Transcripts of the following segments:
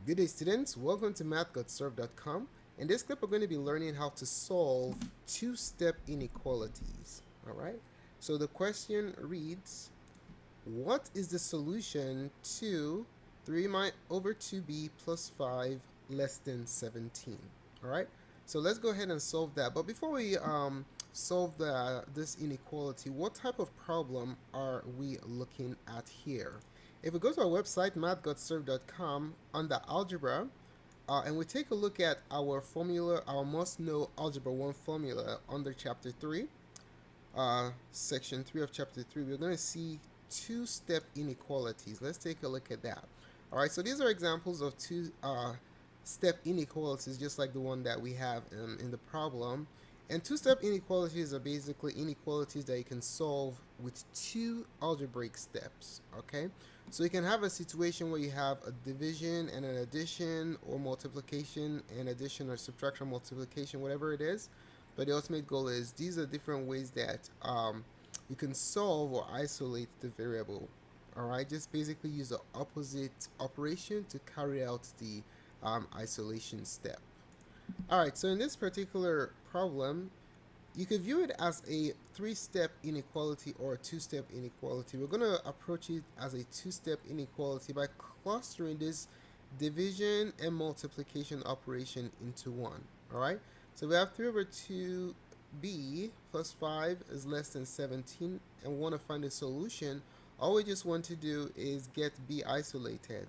Good day, students. Welcome to Mathgotserved.com. In this clip, we're going to be learning how to solve two-step inequalities. All right. So the question reads, what is the solution to 3 over 2b plus 5 less than 17? All right. So let's go ahead and solve that. But before we solve this inequality, what type of problem are we looking at here? If we go to our website, Mathgotserved.com, under Algebra, and we take a look at our formula, our must-know Algebra 1 formula under Chapter 3, Section 3 of Chapter 3, we're going to see two-step inequalities. Let's take a look at that. All right, so these are examples of two-step inequalities, just like the one that we have in the problem. And two-step inequalities are basically inequalities that you can solve with two algebraic steps, okay? So you can have a situation where you have a division and an addition, or multiplication and addition, or subtraction, multiplication, whatever it is. But the ultimate goal is these are different ways that you can solve or isolate the variable. All right, just basically use the opposite operation to carry out the isolation step. All right, so in this particular problem, you could view it as a three-step inequality or a two-step inequality. We're going to approach it as a two-step inequality by clustering this division and multiplication operation into one. All right, so we have 3 over 2b plus 5 is less than 17, and we want to find a solution. All we just want to do is get b isolated.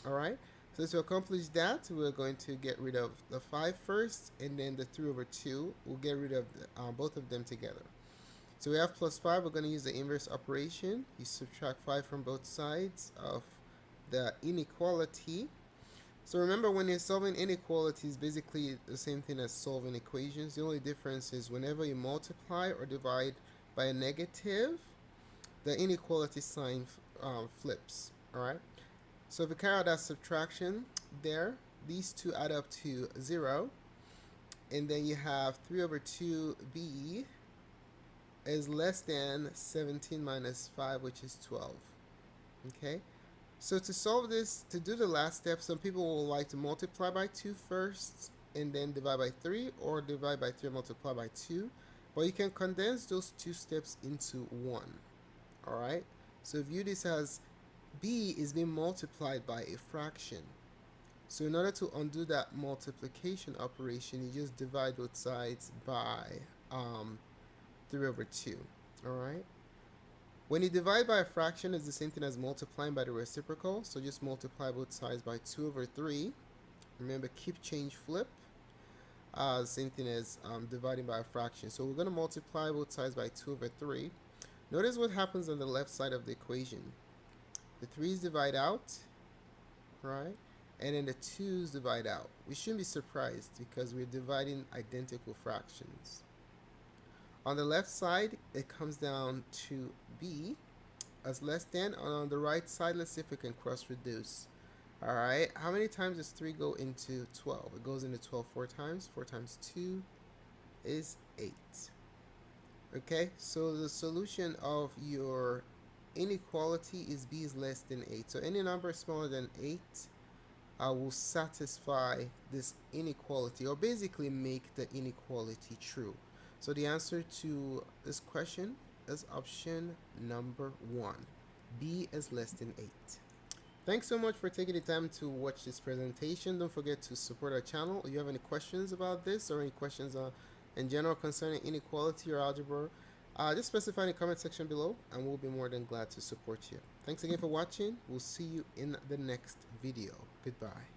All right, so to accomplish that, we're going to get rid of the 5 first, and then the 3 over 2. We'll get rid of both of them together. So we have plus 5. We're going to use the inverse operation. You subtract 5 from both sides of the inequality. So remember, when you're solving inequalities, basically the same thing as solving equations. The only difference is whenever you multiply or divide by a negative, the inequality sign flips. All right. So if we carry out that subtraction there, these two add up to 0. And then you have 3 over 2b is less than 17 minus 5, which is 12. Okay? So to solve this, to do the last step, some people will like to multiply by 2 first and then divide by 3, or divide by 3 and multiply by 2. But you can condense those two steps into one. All right? So view this as b is being multiplied by a fraction. So in order to undo that multiplication operation, you just divide both sides by 3 over 2. All right? When you divide by a fraction, it's the same thing as multiplying by the reciprocal. So just multiply both sides by 2 over 3. Remember, keep change flip. Same thing as dividing by a fraction. So we're going to multiply both sides by 2 over 3. Notice what happens on the left side of the equation. The 3's divide out, right? And then the 2's divide out. We shouldn't be surprised because we're dividing identical fractions. On the left side, it comes down to b as less than. And on the right side, let's see if we can cross reduce. All right, how many times does 3 go into 12? It goes into 12 4 times. 4 times 2 is 8. Okay, so the solution of your inequality is b is less than 8. So any number smaller than 8 will satisfy this inequality, or basically make the inequality true. So the answer to this question is option number 1. b is less than 8. Thanks so much for taking the time to watch this presentation. Don't forget to support our channel. If you have any questions about this, or any questions in general concerning inequality or algebra, just specify in the comment section below, and we'll be more than glad to support you. Thanks again for watching. We'll see you in the next video. Goodbye.